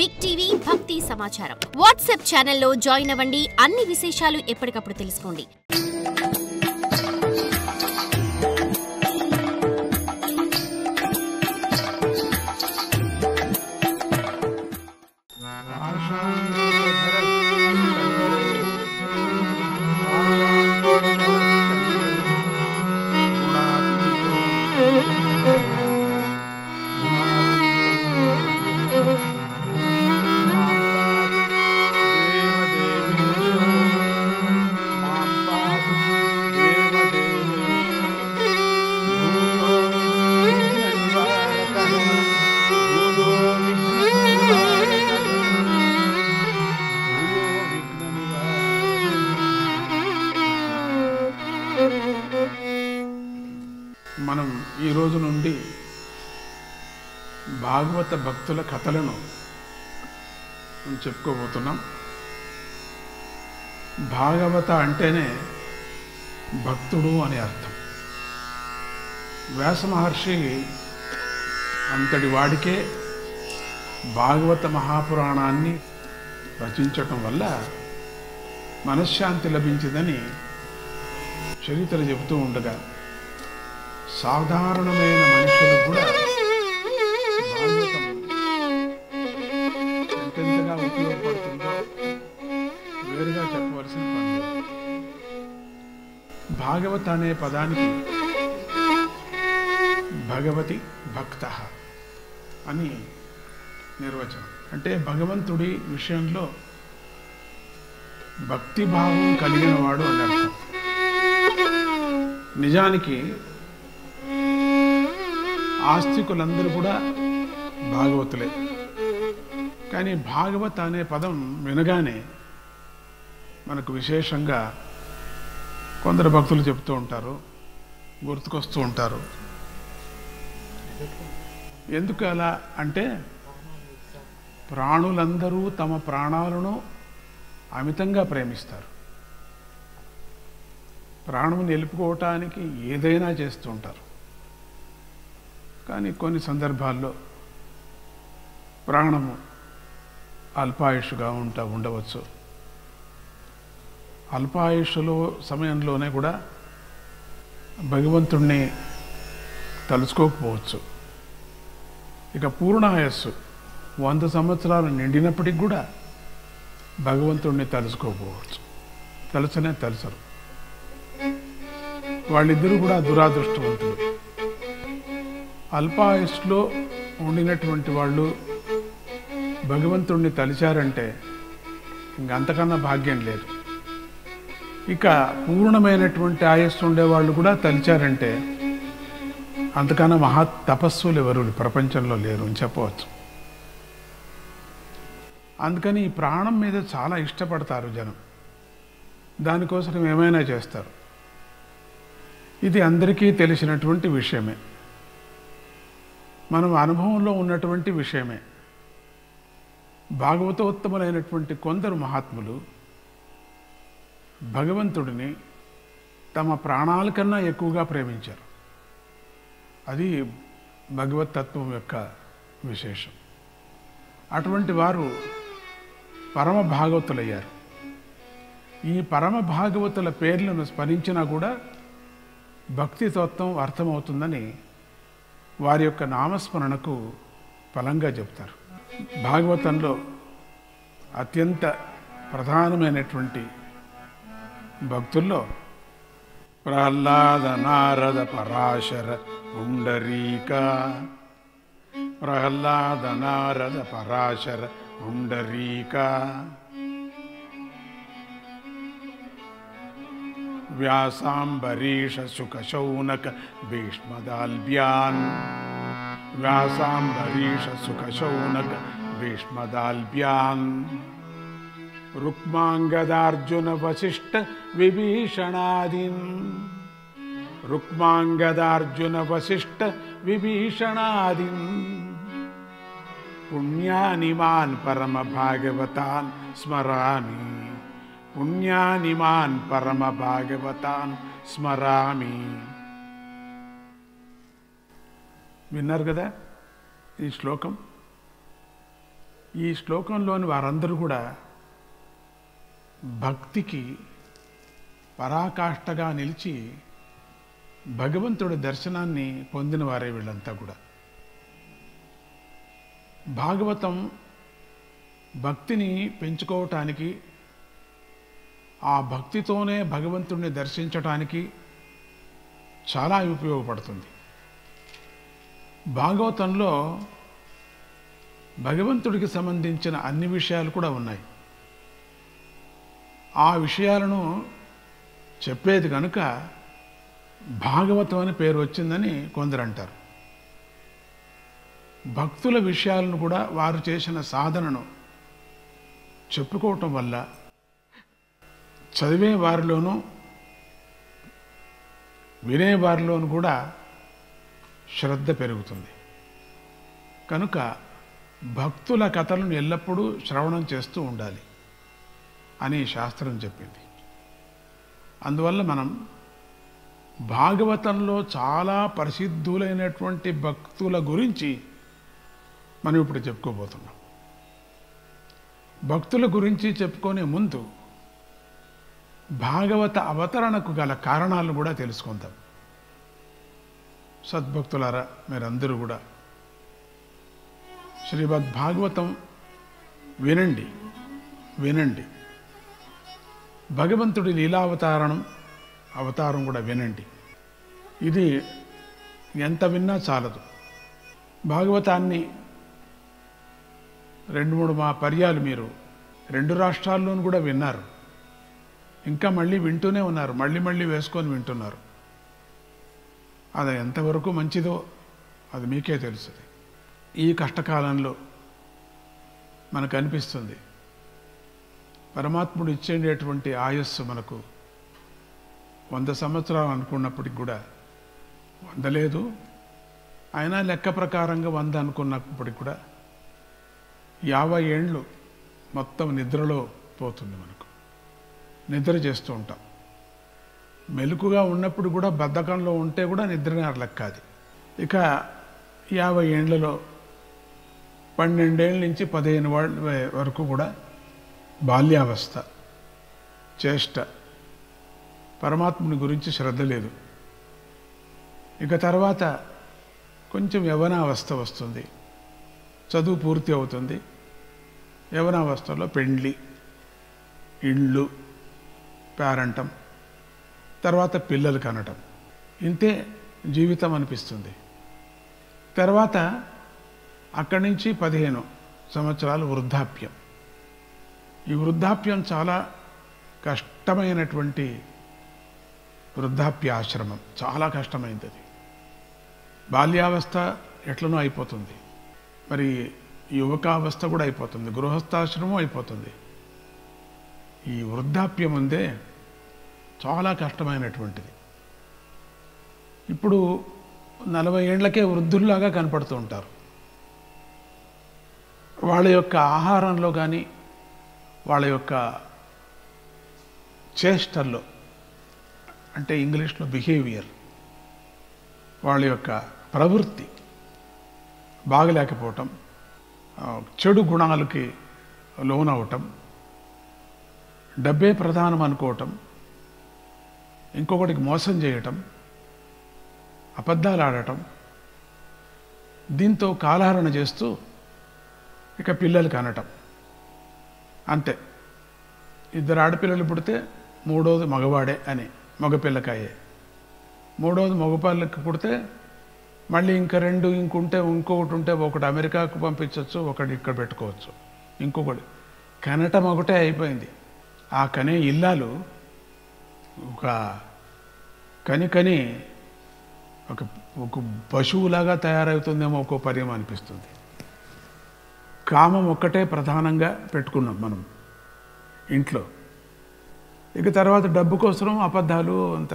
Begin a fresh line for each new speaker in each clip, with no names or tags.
Big TV భక్తి సమాచారం WhatsApp ఛానల్లో జాయిన్ అవ్వండి. అన్ని విశేషాలు ఎప్పటికప్పుడు తెలుసుకోండి.
మనం ఈ రోజు నుండి భాగవత భక్తుల కథలను చెప్పుకోబోతున్నాం. భాగవత అంటేనే భక్తుడు అని అర్థం. వ్యాస మహర్షి అంతటి వాడికే భాగవత మహాపురాణాన్ని రచించటం వల్ల మనశ్శాంతి లభించిందని చరిత్ర చెబుతూ ఉండగా సాధారణమైన మనుషులు కూడా భాగవతం ఎంతెంతగా ఉపయోగపడుతుందో వేరుగా చెప్పవలసిన పని. భాగవత అనే పదానికి భగవతి భక్త అని నిర్వచనం. అంటే భగవంతుడి విషయంలో భక్తిభావం కలిగిన వాడు అని అర్థం. నిజానికి ఆస్తికులందరూ కూడా భాగవతులే. కానీ భాగవత అనే పదం వినగానే మనకు విశేషంగా కొందరు భక్తులు చెప్తూ ఉంటారు, గుర్తుకొస్తూ ఉంటారు. ఎందుకు అలా అంటే ప్రాణులందరూ తమ ప్రాణాలను అమితంగా ప్రేమిస్తారు. ప్రాణం నిలుపుకోవటానికి ఏదైనా చేస్తూ ఉంటారు. కానీ కొన్ని సందర్భాల్లో ప్రాణము అల్పాయుష్గా ఉండవచ్చు. అల్పాయుష్లో సమయంలోనే కూడా భగవంతుణ్ణి తలుచుకోకపోవచ్చు. ఇక పూర్ణాయస్సు 100 సంవత్సరాలు నిండినప్పటికి కూడా భగవంతుణ్ణి తలుచుకోకపోవచ్చు. తలచరు. వాళ్ళిద్దరూ కూడా దురాదృష్టవంతులు. అల్పాయుష్లో ఉండినటువంటి వాళ్ళు భగవంతుణ్ణి తలిచారంటే ఇంకంతకన్నా భాగ్యం లేదు. ఇక పూర్ణమైనటువంటి ఆయస్సు ఉండేవాళ్ళు కూడా తలిచారంటే అంతకన్నా మహా తపస్సులు ఎవరు ప్రపంచంలో లేరు అని చెప్పవచ్చు. అందుకని ఈ ప్రాణం మీద చాలా ఇష్టపడతారు జనం. దానికోసం ఏమైనా చేస్తారు. ఇది అందరికీ తెలిసినటువంటి విషయమే, మనం అనుభవంలో ఉన్నటువంటి విషయమే. భాగవతోత్తములైనటువంటి కొందరు మహాత్ములు భగవంతుడిని తమ ప్రాణాల కన్నా ఎక్కువగా ప్రేమించారు. అది భగవతత్వం యొక్క విశేషం. అటువంటి వారు పరమ భాగవతులయ్యారు. ఈ పరమ భాగవతుల పేర్లను స్మరించినా కూడా భక్తి తత్వం అర్థమవుతుందని వారి యొక్క నామస్మరణకు ఫలంగా చెప్తారు. భాగవతంలో అత్యంత ప్రధానమైనటువంటి భక్తుల్లో ప్రహ్లాద, నారద, పరాశర, పుండరీక. ప్రహ్లాద, నారద, పరాశర, పుండరీక. వ్యాసాంబరీష, శుక, శౌనక, భీష్మదాల్బ్యాన్. వ్యాసాంబరీష, శుక, శౌనక, భీష్మదాల్బ్యాన్. రుక్మాంగదార్జున, వశిష్ఠ, విభీషణాదీన్. రుక్మాంగదార్జున, వశిష్ఠ, విభీషణాదీన్. పుణ్యానిమాన్ పరమ భాగవతాన్ స్మరామి. పుణ్యానిమాన్ పరమ భాగవతాన్ స్మరామి. విన్నారు కదా ఈ శ్లోకం? ఈ శ్లోకంలోని వారందరూ కూడా భక్తికి పరాకాష్ఠగా నిలిచి భగవంతుడి దర్శనాన్ని పొందిన వారే వీళ్ళంతా కూడా. భాగవతం భక్తిని పెంచుకోవటానికి, ఆ భక్తితోనే భగవంతుడిని దర్శించటానికి చాలా ఉపయోగపడుతుంది. భాగవతంలో భగవంతుడికి సంబంధించిన అన్ని విషయాలు కూడా ఉన్నాయి. ఆ విషయాలను చెప్పేది కనుక భాగవతం అని పేరు వచ్చిందని కొందరు అంటారు. భక్తుల విషయాలను కూడా వారు చేసిన సాధనను చెప్పుకోవటం వల్ల చదివే వారిలోనూ వినేవారిలోనూ కూడా శ్రద్ధ పెరుగుతుంది. కనుక భక్తుల కథలను ఎల్లప్పుడూ శ్రవణం చేస్తూ ఉండాలి అని శాస్త్రం చెప్పింది. అందువల్ల మనం భాగవతంలో చాలా ప్రసిద్ధులైనటువంటి భక్తుల గురించి మనం ఇప్పుడు చెప్పుకోబోతున్నాం. భక్తుల గురించి చెప్పుకునే ముందు భాగవత అవతరణకు గల కారణాలను కూడా తెలుసుకుందాం. సద్భక్తులారా, మీరందరూ కూడా శ్రీమద్ భాగవతం వినండి వినండి. భగవంతుడి అవతారం కూడా వినండి. ఇది ఎంత విన్నా చాలదు. భాగవతాన్ని 2-3 పర్యాలు మీరు 2 రాష్ట్రాల్లోనూ కూడా విన్నారు. ఇంకా మళ్ళీ వింటూనే ఉన్నారు, మళ్ళీ వేసుకొని వింటున్నారు. అది ఎంతవరకు మంచిదో అది మీకే తెలుస్తుంది. ఈ కష్టకాలంలో మనకు అనిపిస్తుంది పరమాత్ముడు ఇచ్చేటటువంటి ఆయస్సు మనకు 100 సంవత్సరాలు అనుకున్నప్పటికి కూడా 100 లేదు. అయినా లెక్క ప్రకారంగా 100 అనుకున్నప్పటికి కూడా 50 ఏండ్లు మొత్తం నిద్రలో పోతుంది. మనకు నిద్ర చేస్తూ ఉంటాం. మెలకుగా ఉన్నప్పుడు కూడా బద్ధకంలో ఉంటే కూడా నిద్రనే లెక్క అది. ఇక 50 ఏండ్లలో 12 ఏళ్ళ నుంచి 15 వరకు కూడా బాల్యావస్థ, చేష్ట, పరమాత్ముని గురించి శ్రద్ధ లేదు. ఇక తర్వాత కొంచెం యవనావస్థ వస్తుంది, చదువు పూర్తి అవుతుంది. యవనావస్థలో పెండ్లి, ఇళ్ళు, పేరంటం, తర్వాత పిల్లలు కనటం, ఇంతే జీవితం అనిపిస్తుంది. తర్వాత అక్కడి నుంచి 15 సంవత్సరాలు వృద్ధాప్యం. ఈ వృద్ధాప్యం చాలా కష్టమైనటువంటి వృద్ధాప్యాశ్రమం, చాలా కష్టమైంది అది. బాల్యావస్థ ఎట్లనో అయిపోతుంది, మరి యువకావస్థ కూడా అయిపోతుంది, గృహస్థాశ్రమం అయిపోతుంది. ఈ వృద్ధాప్యం ఉందే చాలా కష్టమైనటువంటిది. ఇప్పుడు 40 ఏండ్లకే వృద్ధుల్లాగా కనపడుతూ ఉంటారు. వాళ్ళ యొక్క ఆహారంలో కానీ వాళ్ళ యొక్క చేష్టల్లో, అంటే ఇంగ్లీష్లో బిహేవియర్, వాళ్ళ యొక్క ప్రవృత్తి బాగలేకపోవటం, చెడు గుణాలకి లోనవటం, డబ్బే ప్రధానం అనుకోవటం, ఇంకొకటికి మోసం చేయటం, అబద్ధాలు ఆడటం, దీంతో కాలహరణ చేస్తూ ఇక పిల్లలు కనటం. అంతే. 2 ఆడపిల్లలు పుడితే 3వది మగవాడే అని మగపిల్లకాయే, 3వది మగపిల్లకి పుడితే మళ్ళీ ఇంకా 2 ఇంకొకటి ఉంటే ఒకటి అమెరికాకు పంపించవచ్చు, ఒకటి ఇక్కడ పెట్టుకోవచ్చు, ఇంకొకటి కనటం ఒకటే అయిపోయింది. ఆ కనే ఇల్లాలు ఒక కని ఒక పశువులాగా తయారవుతుందేమో ఒక్కో పర్యం అనిపిస్తుంది. కామం ఒక్కటే ప్రధానంగా పెట్టుకున్నాం మనం ఇంట్లో. ఇక తర్వాత డబ్బు కోసం అబద్ధాలు, అంత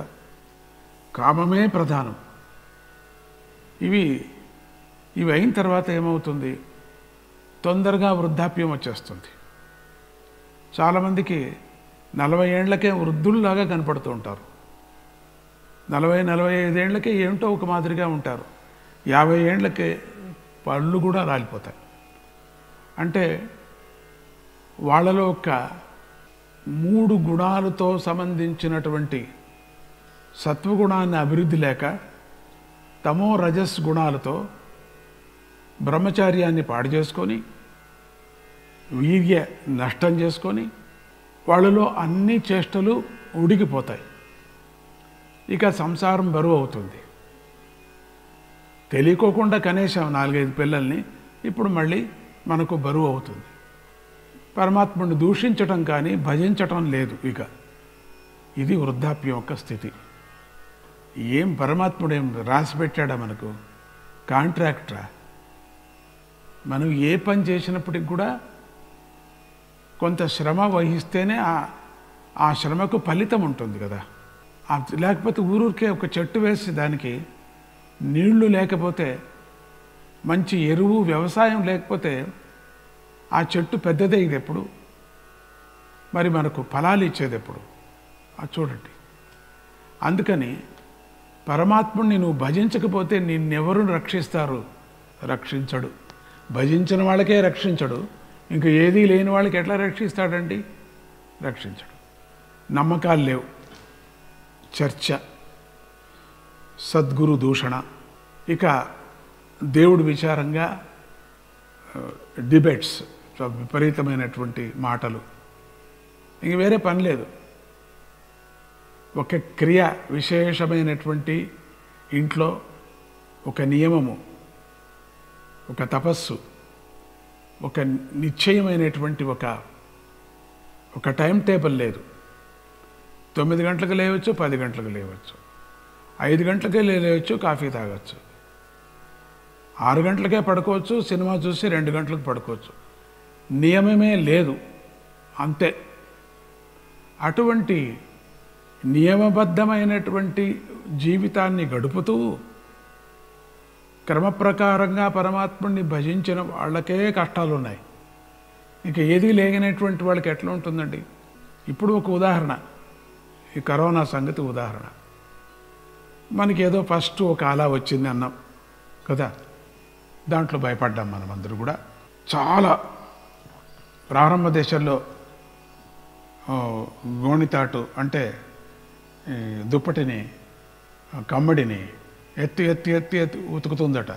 కామమే ప్రధానం. ఇవి అయిన తర్వాత ఏమవుతుంది, తొందరగా వృద్ధాప్యం వచ్చేస్తుంది. చాలామందికి 40 ఏండ్లకే వృద్ధుల్లాగా కనపడుతూ ఉంటారు. 40-45 ఏండ్లకే ఏమిటో ఒక మాదిరిగా ఉంటారు. 50 ఏండ్లకే పళ్ళు కూడా రాలిపోతాయి. అంటే వాళ్ళలో ఒక 3 గుణాలతో సంబంధించినటువంటి సత్వగుణాన్ని అభివృద్ధి లేక తమో రజస్ గుణాలతో బ్రహ్మచార్యాన్ని పాడు చేసుకొని వీర్య నష్టం చేసుకొని వాళ్ళలో అన్ని చేష్టలు ఉడికిపోతాయి. ఇక సంసారం బరువు అవుతుంది. తెలియకోకుండా కనీసం 4-5 పిల్లల్ని ఇప్పుడు మళ్ళీ మనకు బరువు అవుతుంది. పరమాత్ముడిని దూషించటం కానీ భజించటం లేదు. ఇక ఇది వృద్ధాప్యం యొక్క స్థితి. ఏం పరమాత్ముడు ఏం రాసి పెట్టాడా మనకు? కాంట్రాక్టరా? మనం ఏ పని చేసినప్పటికి కూడా కొంత శ్రమ వహిస్తేనే ఆ శ్రమకు ఫలితం ఉంటుంది కదా. లేకపోతే ఊరూరికే ఒక చెట్టు వేసి దానికి నీళ్లు లేకపోతే, మంచి ఎరువు వ్యవసాయం లేకపోతే ఆ చెట్టు పెద్దదయ్యేది ఎప్పుడు? మరి మనకు ఫలాలు ఇచ్చేది ఎప్పుడు? అది చూడండి. అందుకని పరమాత్ముడిని నువ్వు భజించకపోతే నిన్నెవరు రక్షిస్తారు? రక్షించడు. భజించిన వాళ్ళకే రక్షించడు, ఇంకా ఏదీ లేని వాళ్ళకి ఎట్లా రక్షిస్తాడండి? రక్షించడు. నమ్మకాలు లేవు, చర్చ, సద్గురు దూషణ, ఇక దేవుడి విచారంగా డిబేట్స్, విపరీతమైనటువంటి మాటలు, ఇంక వేరే పని లేదు. ఒక క్రియ విశేషమైనటువంటి ఇంట్లో ఒక నియమము, ఒక తపస్సు, ఒక నిశ్చయమైనటువంటి ఒక టైం టేబుల్ లేదు. 9 గంటలకు లేవచ్చు, 10 గంటలకు లేవచ్చు, 5 గంటలకే లేవచ్చు, కాఫీ తాగొచ్చు, 6 గంటలకే పడుకోవచ్చు, సినిమా చూసి 2 గంటలకు పడుకోవచ్చు. నియమమే లేదు, అంతే. అటువంటి నియమబద్ధమైనటువంటి జీవితాన్ని గడుపుతూ క్రమప్రకారంగా పరమాత్ముడిని భజించిన వాళ్ళకే కష్టాలు ఉన్నాయి. ఇంకా ఏదీ లేనటువంటి వాళ్ళకి ఎట్లా ఉంటుందండి? ఇప్పుడు ఒక ఉదాహరణ, ఈ కరోనా సంగతి ఉదాహరణ. మనకి ఏదో ఫస్ట్ ఒక అలా వచ్చింది అన్నాం కదా, దాంట్లో భయపడ్డాం మనమందరూ కూడా. చాలా ప్రారంభ దశల్లో గోణితాటు అంటే దుప్పటిని, కమ్మడిని ఎత్తి ఎత్తి ఎత్తి ఎత్తి ఉతుకుతుందట.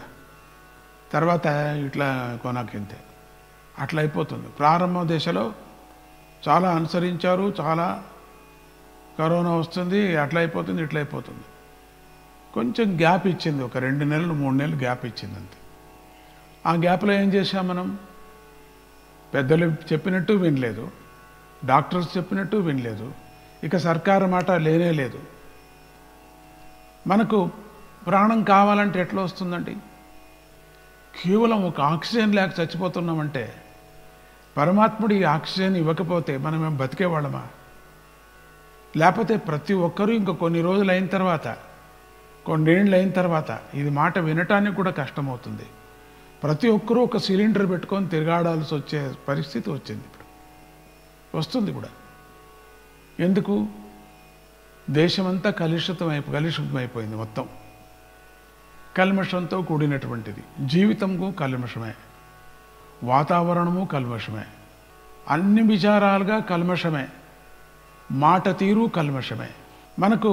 తర్వాత ఇట్లా కొనకింతే అట్లా అయిపోతుంది. ప్రారంభ దశలో చాలా అనుసరించారు, చాలా కరోనా వస్తుంది, అట్లా అయిపోతుంది, ఇట్లా అయిపోతుంది. కొంచెం గ్యాప్ ఇచ్చింది, ఒక 2 నెలలు 3 నెలలు గ్యాప్ ఇచ్చింది అంతే. ఆ గ్యాప్లో ఏం చేశాం మనం? పెద్దలు చెప్పినట్టు వినలేదు, డాక్టర్స్ చెప్పినట్టు వినలేదు, ఇక సర్కారు మాట లేనే లేదు. మనకు ప్రాణం కావాలంటే ఎట్లా వస్తుందండి? కేవలం ఒక ఆక్సిజన్ లేక చచ్చిపోతున్నామంటే పరమాత్ముడు ఈ ఆక్సిజన్ ఇవ్వకపోతే మనం ఏం బతికేవాళ్ళమా? లేకపోతే ప్రతి ఒక్కరూ ఇంకా కొన్ని రోజులు అయిన తర్వాత, కొన్నేళ్ళు అయిన తర్వాత ఇది మాట వినటానికి కూడా కష్టమవుతుంది. ప్రతి ఒక్కరూ ఒక సిలిండర్ పెట్టుకొని తిరగాడాల్సి వచ్చే పరిస్థితి వచ్చింది. ఇప్పుడు వస్తుంది కూడా. ఎందుకు? దేశమంతా కలుషితమైపోయింది. మొత్తం కల్మషంతో కూడినటువంటిది. జీవితము కల్మషమే, వాతావరణము కల్మషమే, అన్ని విచారాలుగా కల్మషమే, మాట తీరు కల్మషమే. మనకు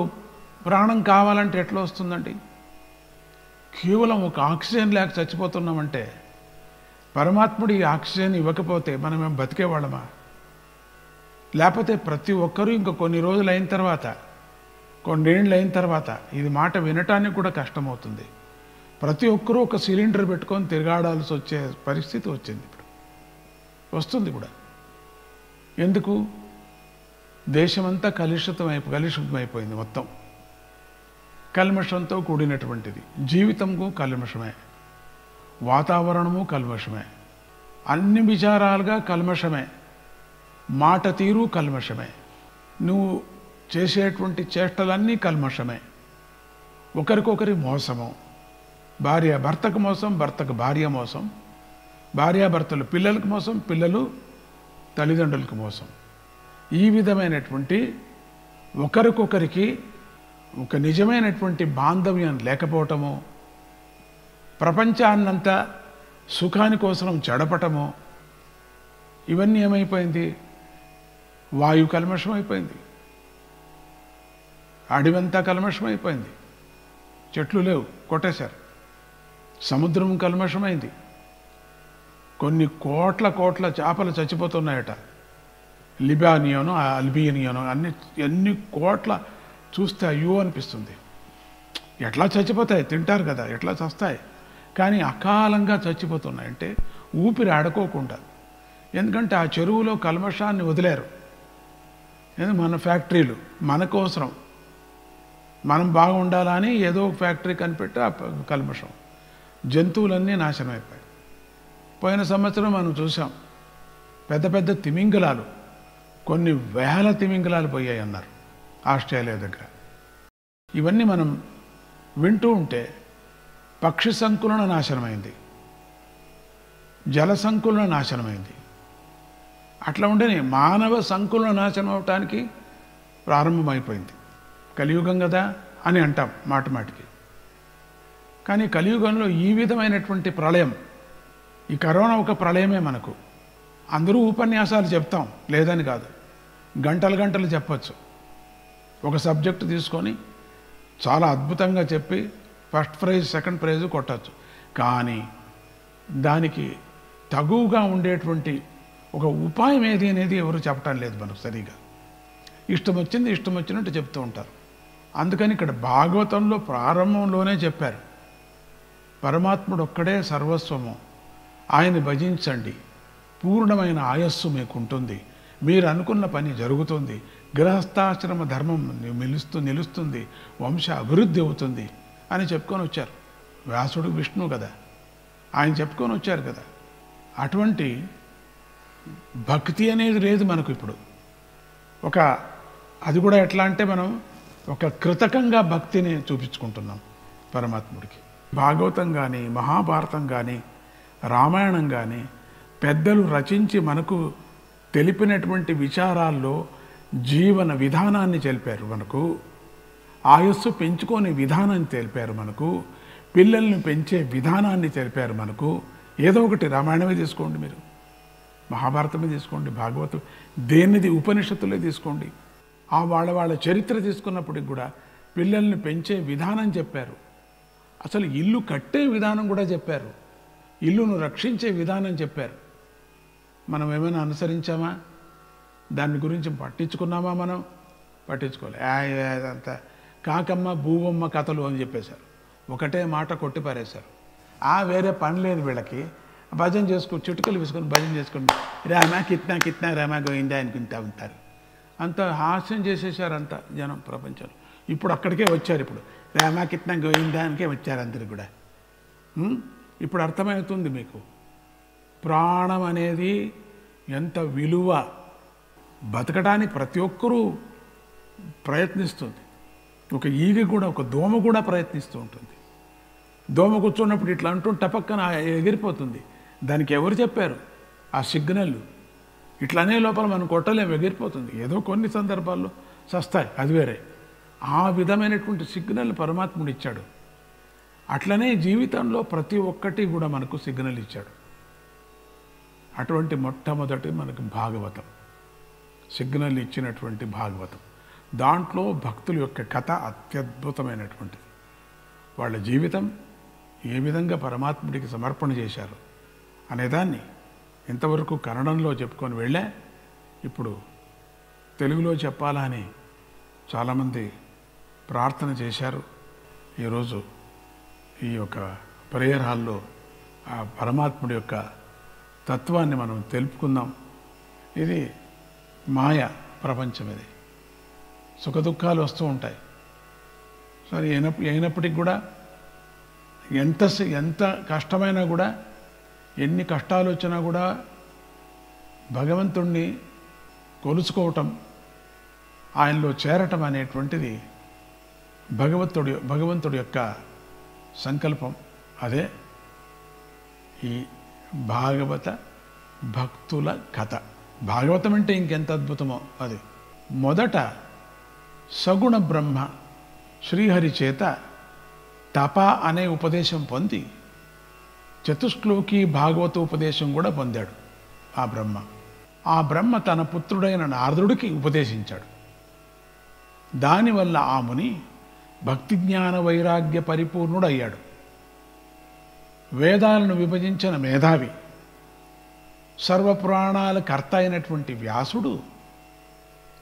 ప్రాణం కావాలంటే ఎట్లా వస్తుందండి? కేవలం ఒక ఆక్సిజన్ లేక చచ్చిపోతున్నామంటే పరమాత్ముడు ఈ ఆక్సిజన్ ఇవ్వకపోతే మనం ఏం బతికేవాళ్ళమా? లేకపోతే ప్రతి ఒక్కరూ ఇంకా కొన్ని రోజులు అయిన తర్వాత, కొన్నేళ్ళు అయిన తర్వాత ఇది మాట వినటానికి కూడా కష్టమవుతుంది. ప్రతి ఒక్కరూ ఒక సిలిండర్ పెట్టుకొని తిరగాడాల్సి వచ్చే పరిస్థితి వచ్చింది. ఇప్పుడు వస్తుంది కూడా. ఎందుకు? దేశమంతా కలుషితమైపోయింది. మొత్తం కల్మషంతో కూడినటువంటిది. జీవితము కల్మషమే, వాతావరణము కల్మషమే, అన్ని విచారాలుగా కల్మషమే, మాట తీరు కల్మషమే, నువ్వు చేసేటువంటి చేష్టలన్నీ కల్మషమే. ఒకరికొకరి మోసము, భార్య భర్తకు మోసం, భర్తకు భార్య మోసం, భార్యాభర్తలు పిల్లలకు మోసం, పిల్లలు తల్లిదండ్రులకు మోసం. ఈ విధమైనటువంటి ఒకరికొకరికి ఒక నిజమైనటువంటి బాంధవ్యం లేకపోవటము, ప్రపంచాన్నంతా సుఖాని కోసం చెడపటము, ఇవన్నీ ఏమైపోయింది? వాయు కల్మషం అయిపోయింది, అడవంతా కల్మషం అయిపోయింది, చెట్లు లేవు, కొట్టేశారు. సముద్రం కల్మషమైంది, కొన్ని కోట్ల కోట్ల చేపలు చచ్చిపోతున్నాయట. లిబానియోను అల్బియనియోను ఎన్ని కోట్ల చూస్తే అయ్యో అనిపిస్తుంది. ఎట్లా చచ్చిపోతాయి? తింటారు కదా, ఎట్లా చస్తాయి? కానీ అకాలంగా చచ్చిపోతున్నాయి. అంటే ఊపిరి ఆడుకోకుండా. ఎందుకంటే ఆ చెరువులో కల్మషాన్ని వదిలేరు. మన ఫ్యాక్టరీలు మనకోసరం, మనం బాగుండాలని ఏదో ఒక ఫ్యాక్టరీ కనిపెట్టి ఆ కల్మషం, జంతువులన్నీ నాశనం అయిపోయాయి. పోయిన సంవత్సరం మనం చూసాం, పెద్ద పెద్ద తిమింగలాలు, కొన్ని వేల తిమింగలాలు పోయాయి అన్నారు ఆస్ట్రేలియా దగ్గర. ఇవన్నీ మనం వింటూ ఉంటే పక్షి సంకులన నాశనమైంది, జల సంకులన నాశనమైంది. అట్లా ఉండని మానవ సంకులన నాశనం అవటానికి ప్రారంభమైపోయింది. కలియుగం కదా అని అంటాం మాట మాటికి. కానీ కలియుగంలో ఈ విధమైనటువంటి ప్రళయం, ఈ కరోనా ఒక ప్రళయమే మనకు. అందరూ ఉపన్యాసాలు చెప్తాం, లేదని కాదు, గంటలు గంటలు చెప్పచ్చు. ఒక సబ్జెక్టు తీసుకొని చాలా అద్భుతంగా చెప్పి ఫస్ట్ ప్రైజ్ సెకండ్ ప్రైజ్ కొట్టచ్చు. కానీ దానికి తగువుగా ఉండేటువంటి ఒక ఉపాయం ఏది అనేది ఎవరు చెప్పటం లేదు మనకు సరిగా. ఇష్టం వచ్చినట్టు చెప్తూ ఉంటారు. అందుకని ఇక్కడ భాగవతంలో ప్రారంభంలోనే చెప్పారు, పరమాత్ముడు ఒక్కడే సర్వస్వము, ఆయన భజించండి, పూర్ణమైన ఆయస్సు మీకుంటుంది, మీరు అనుకున్న పని జరుగుతుంది, గృహస్థాశ్రమ ధర్మం నిలుస్తుంది, వంశ అభివృద్ధి అవుతుంది అని చెప్పుకొని వచ్చారు. వ్యాసుడు విష్ణువు కదా, ఆయన చెప్పుకొని వచ్చారు కదా. అటువంటి భక్తి అనేది లేదు మనకు ఇప్పుడు. అది కూడా ఎట్లా అంటే మనం ఒక కృతకంగా భక్తిని చూపించుకుంటున్నాం పరమాత్ముడికి. భాగవతం కానీ, మహాభారతం కానీ, రామాయణం కానీ పెద్దలు రచించి మనకు తెలిపినటువంటి విచారాల్లో జీవన విధానాన్ని తెలిపారు మనకు, ఆయస్సు పెంచుకునే విధానాన్ని తెలిపారు మనకు, పిల్లల్ని పెంచే విధానాన్ని తెలిపారు మనకు. ఏదో ఒకటి రామాయణమే తీసుకోండి, మీరు మహాభారతమే తీసుకోండి, భాగవతం, దేనిది ఉపనిషత్తులే తీసుకోండి. ఆ వాళ్ళ చరిత్ర తీసుకున్నప్పటికి కూడా పిల్లల్ని పెంచే విధానం చెప్పారు. అసలు ఇల్లు కట్టే విధానం కూడా చెప్పారు, ఇల్లును రక్షించే విధానం చెప్పారు. మనం ఏమైనా అనుసరించామా? దాని గురించి పట్టించుకున్నామా? మనం పట్టించుకోలే. అదంతా కాకమ్మ భూవమ్మ కథలు అని చెప్పేశారు, ఒకటే మాట కొట్టి పారేశారు. వేరే పని లేదు వీళ్ళకి, భజన చేసుకుని చిటుకలు వేసుకొని భజన చేసుకుని రామా కిత్నా రామా గోయిందా అనుకుంటా ఉంటారు. అంత హాస్యం చేసేసారు అంత జనం ప్రపంచంలో. ఇప్పుడు అక్కడికే వచ్చారు, ఇప్పుడు రామా కిత్నా గోయిందానికే వచ్చారు అందరు కూడా. ఇప్పుడు అర్థమవుతుంది మీకు ప్రాణం అనేది ఎంత విలువ. బతకడానికి ప్రతి ఒక్కరూ ప్రయత్నిస్తుంది. ఒక ఈగ కూడా, ఒక దోమ కూడా ప్రయత్నిస్తూ ఉంటుంది. దోమ కూర్చున్నప్పుడు ఇట్లా అంటూ టపక్కన ఎగిరిపోతుంది. దానికి ఎవరు చెప్పారు? ఆ సిగ్నల్. ఇట్లానే లోపల మనం కొట్టలేము, ఎగిరిపోతుంది. ఏదో కొన్ని సందర్భాల్లో సస్తాయి, అది వేరే. ఆ విధమైనటువంటి సిగ్నల్ పరమాత్ముడు ఇచ్చాడు. అట్లనే జీవితంలో ప్రతి ఒక్కటి కూడా మనకు సిగ్నల్ ఇచ్చాడు. అటువంటి మొట్టమొదటి మనకు భాగవతం, సిగ్నల్ ఇచ్చినటువంటి భాగవతం. దాంట్లో భక్తుల యొక్క కథ అత్యద్భుతమైనటువంటిది. వాళ్ళ జీవితం ఏ విధంగా పరమాత్ముడికి సమర్పణ చేశారు అనేదాన్ని ఇంతవరకు కన్నడంలో చెప్పుకొని వెళ్ళే, ఇప్పుడు తెలుగులో చెప్పాలని చాలామంది ప్రార్థన చేశారు. ఈరోజు ఈ యొక్క ప్రేయర్ హాల్లో ఆ పరమాత్ముడి యొక్క తత్వాన్ని మనం తెలుపుకుందాం. ఇది మాయ ప్రపంచం, ఇది సుఖదుఖాలు వస్తూ ఉంటాయి. సరే అయినప్పటికీ కూడా ఎంత కష్టమైనా కూడా, ఎన్ని కష్టాలు వచ్చినా కూడా భగవంతుణ్ణి కొలుచుకోవటం, ఆయనలో చేరటం అనేటువంటిది భగవంతుడి యొక్క సంకల్పం. అదే ఈ భాగవత భక్తుల కథ. భాగవతం అంటే ఇంకెంత అద్భుతమో అది. మొదట సగుణ బ్రహ్మ శ్రీహరి చేత తప అనే ఉపదేశం పొంది చతుశ్లోకి భాగవత ఉపదేశం కూడా పొందాడు ఆ బ్రహ్మ. ఆ బ్రహ్మ తన పుత్రుడైన నారదుడికి ఉపదేశించాడు. దానివల్ల ఆ ముని భక్తి జ్ఞాన వైరాగ్య పరిపూర్ణుడయ్యాడు. వేదాలను విభజించిన మేధావి, సర్వపురాణాల కర్త అయినటువంటి వ్యాసుడు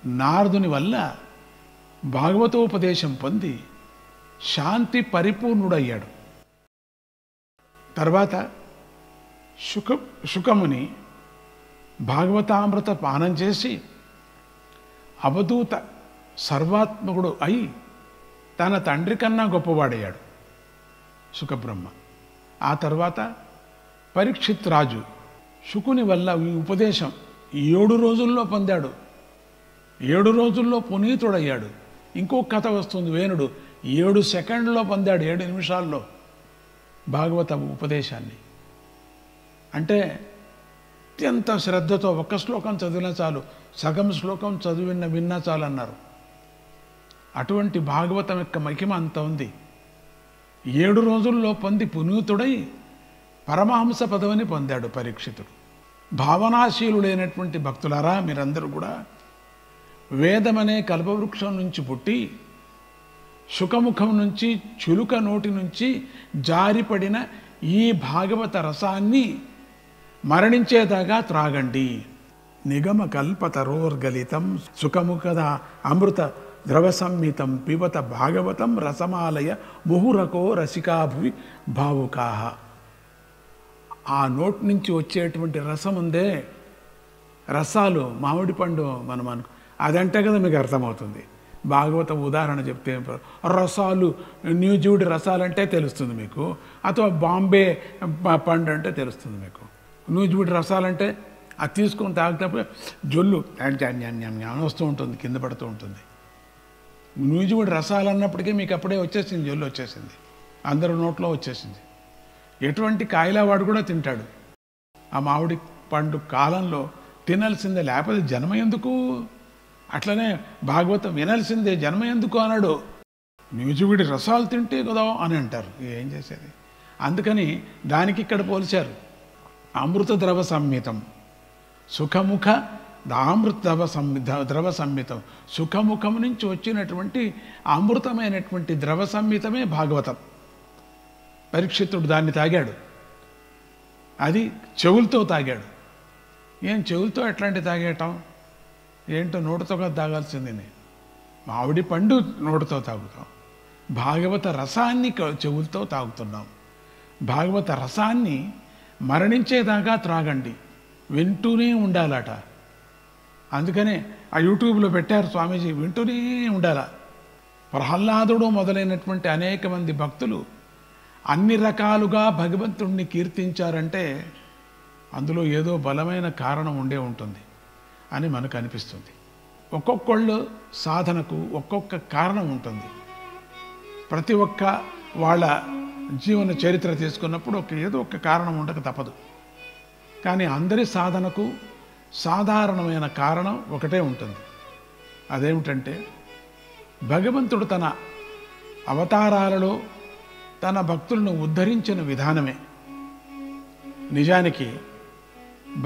నారదుని వల్ల భాగవతోపదేశం పొంది శాంతి పరిపూర్ణుడయ్యాడు. తర్వాత శుకముని భాగవతామృత పానం చేసి అవధూత సర్వాత్మకుడు అయి తన తండ్రి కన్నా గొప్పవాడయ్యాడు శుకబ్రహ్మ. ఆ తర్వాత పరీక్షిత్ రాజు శుకుని వల్ల ఈ ఉపదేశం 7 రోజుల్లో పొందాడు. 7 రోజుల్లో పునీతుడయ్యాడు. ఇంకో కథ వస్తుంది, వేణుడు 7 సెకండ్లో పొందాడు, 7 నిమిషాల్లో భాగవత ఉపదేశాన్ని. అంటే అత్యంత శ్రద్ధతో ఒక్క శ్లోకం చదివినా చాలు, సగం శ్లోకం విన్నా చాలు అన్నారు. అటువంటి భాగవతం యొక్క మహిమ అంత ఉంది. 7 రోజుల్లో పొంది పునీతుడై పరమహంస పదవిని పొందాడు పరీక్షితుడు. భావనాశీలుడైనటువంటి భక్తులారా, మీరందరూ కూడా వేదమనే కల్పవృక్షం నుంచి పుట్టి శుకముఖం నుంచి చులుక నోటి నుంచి జారిపడిన ఈ భాగవత రసాన్ని మరణించేదాకా త్రాగండి. నిగమ కల్పతరోర్గలితం సుఖముఖద అమృత ద్రవ సంహితం పిబత భాగవతం రసమాలయ ముహురకో రసికాభువి భావుకాహ. ఆ నోటి నుంచి వచ్చేటువంటి రసం ఉందే, రసాలు మామిడి పండు మనం అదంటే కదా మీకు అర్థమవుతుంది. భాగవతం ఉదాహరణ చెప్తే రసాలు, న్యూజివుడ్ రసాలంటే తెలుస్తుంది మీకు, ಅಥವಾ బాంబే పండు అంటే తెలుస్తుంది మీకు. న్యూజివుడ్ రసాలంటే అది తీసుకొని తాగినప్పుడు జొల్లు వస్తూ ఉంటుంది, కింద పడుతూ ఉంటుంది. న్యూజివుడ్ రసాలు అన్నప్పటికీ మీకు అప్పుడే వచ్చేసింది, జొల్లు వచ్చేసింది, అందరూ నోట్లో వచ్చేసింది. ఎటువంటి కాయలా వాడు కూడా తింటాడు. ఆ మామిడి పండు కాలంలో తినాల్సిందే, లేకపోతే జన్మ ఎందుకు? అట్లనే భాగవతం వినాల్సిందే, జన్మ ఎందుకు అన్నాడు. న్యూజివిడి రసాలు తింటే కదా అని అంటారు, ఏం చేసేది. అందుకని దానికి ఇక్కడ పోల్చారు. అమృత ద్రవ సంహితం సుఖముఖ అమృత ద్రవ సంహితం, సుఖముఖం నుంచి వచ్చినటువంటి అమృతమైనటువంటి ద్రవ సంహితమే భాగవతం. పరీక్షితుడు దాన్ని తాగాడు, అది చెవులతో తాగాడు. ఏం చెవులతో ఎట్లాంటి తాగేయటం ఏంటో, నోటితో కదా తాగాల్సింది. మామిడి పండు నోటితో తాగుతాం, భాగవత రసాన్ని చెవులతో తాగుతున్నాం. భాగవత రసాన్ని మరణించేదాకా త్రాగండి, వింటూనే ఉండాలట. అందుకనే ఆ యూట్యూబ్లో పెట్టారు స్వామీజీ, వింటూనే ఉండాల. ప్రహ్లాదుడు మొదలైనటువంటి అనేక మంది భక్తులు అన్ని రకాలుగా భగవంతుణ్ణి కీర్తించారంటే అందులో ఏదో బలమైన కారణం ఉండే ఉంటుంది అని మనకు అనిపిస్తుంది. ఒక్కొక్కళ్ళు సాధనకు ఒక్కొక్క కారణం ఉంటుంది. ప్రతి ఒక్క వాళ్ళ జీవన చరిత్ర తీసుకున్నప్పుడు ఏదో ఒక కారణం ఉండక తప్పదు. కానీ అందరి సాధనకు సాధారణమైన కారణం ఒకటే ఉంటుంది. అదేమిటంటే భగవంతుడు తన అవతారాలలో తన భక్తులను ఉద్ధరించిన విధానమే. నిజానికి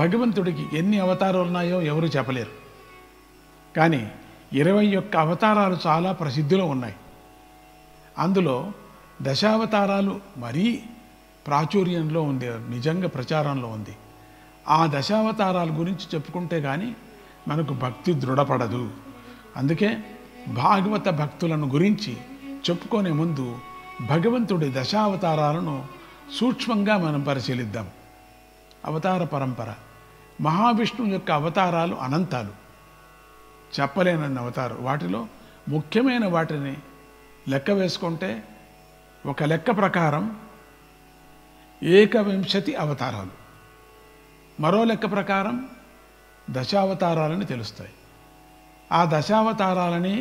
భగవంతుడికి ఎన్ని అవతారాలు ఉన్నాయో ఎవరు చెప్పలేరు. కానీ 21 అవతారాలు చాలా ప్రసిద్ధిలో ఉన్నాయి. అందులో దశావతారాలు మరీ ప్రాచుర్యంలో ఉంది, నిజంగా ప్రచారంలో ఉంది. ఆ దశావతారాల గురించి చెప్పుకుంటే కానీ మనకు భక్తి దృఢపడదు. అందుకే భాగవత భక్తులను గురించి చెప్పుకునే ముందు భగవంతుడి దశావతారాలను సూక్ష్మంగా మనం పరిశీలిద్దాం. అవతార పరంపర. మహావిష్ణువు యొక్క అవతారాలు అనంతాలు, చెప్పలేనన్ని అవతారం. వాటిలో ముఖ్యమైన వాటిని లెక్క వేసుకుంటే ఒక లెక్క ప్రకారం 21 అవతారాలు, మరో లెక్క ప్రకారం దశావతారాలని తెలుస్తాయి. ఆ దశావతారాలని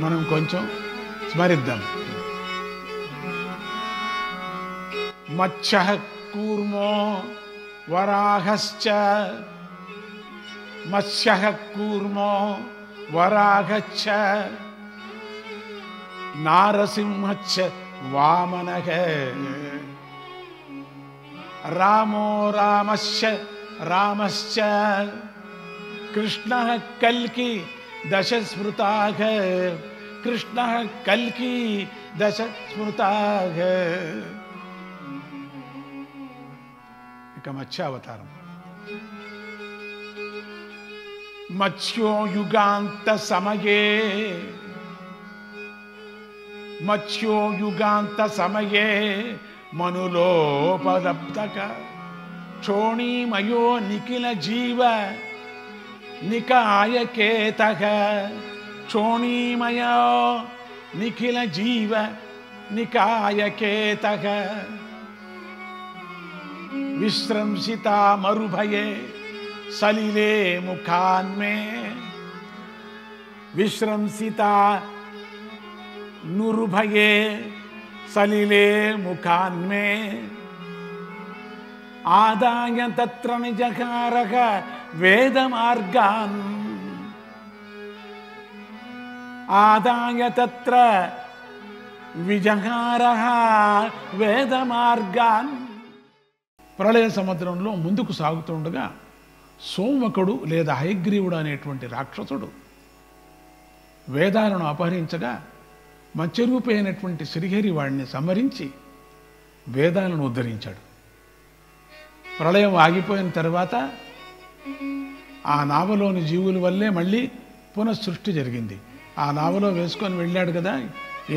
మనం కొంచెం స్మరిద్దాం. మత్స్యః కూర్మో వరాహశ్చ, మత్స్యః కూర్మో వరాహశ్చ, నారసింహశ్చ వామనః, రామో రామశ్చ రామశ్చ, कृष्णः कल्की दश स्मृताः कृष्णः कल्की दश स्मृताः इक मत्स्यावतारम मत्स्यो युगांत समये मनुलोपलब्धक क्षोणीमयो निखिल जीव निकायकेतः क्षोणीमयो निखिल जीव निकायकेतः विश्रंसिता मरुभये सलिले मुखान्मे विश्रंसिता नुरुभये सलिले मुखान्मे आदाय तत्र निजकारः वेदमार्गान् आदाय तत्र विजहारः वेदमार्गान् ప్రళయ సముద్రంలో ముందుకు సాగుతుండగా సోమకుడు లేదా హయగ్రీవుడు అనేటువంటి రాక్షసుడు వేదాలను అపహరించగా మత్స్యరూపి అయినటువంటి శ్రీహరి వాడిని సంహరించి వేదాలను ఉద్ధరించాడు. ప్రళయం ఆగిపోయిన తర్వాత ఆ నావలోని జీవుల వల్లే మళ్ళీ పునఃసృష్టి జరిగింది. ఆ నావలో వేసుకొని వెళ్ళాడు కదా,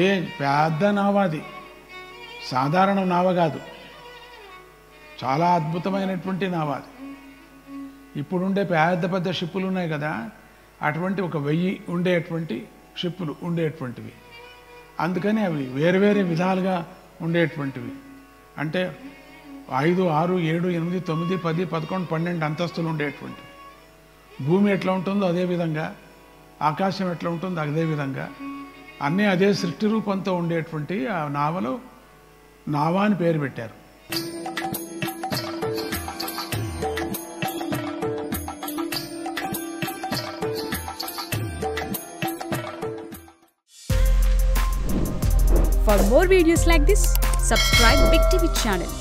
ఏ పెద్ద నావాది, సాధారణ నావ కాదు, చాలా అద్భుతమైనటువంటి నావాది. ఇప్పుడుండే పెద్ద పెద్ద షిప్పులు ఉన్నాయి కదా, అటువంటి ఒక 1000 ఉండేటువంటి షిప్పులు ఉండేటువంటివి. అందుకని అవి వేరు వేరే విధాలుగా ఉండేటువంటివి. అంటే 5, 6, 7, 8, 9, 10, 11, 12 అంతస్తులు ఉండేటువంటివి. భూమి ఎట్లా ఉంటుందో అదేవిధంగా, ఆకాశం ఎట్లా ఉంటుందో అదేవిధంగా అన్నీ అదే సృష్టి రూపంతో ఉండేటువంటి ఆ నావలో నావా అని పేరు పెట్టారు.
For more videos like this, subscribe Big TV channel.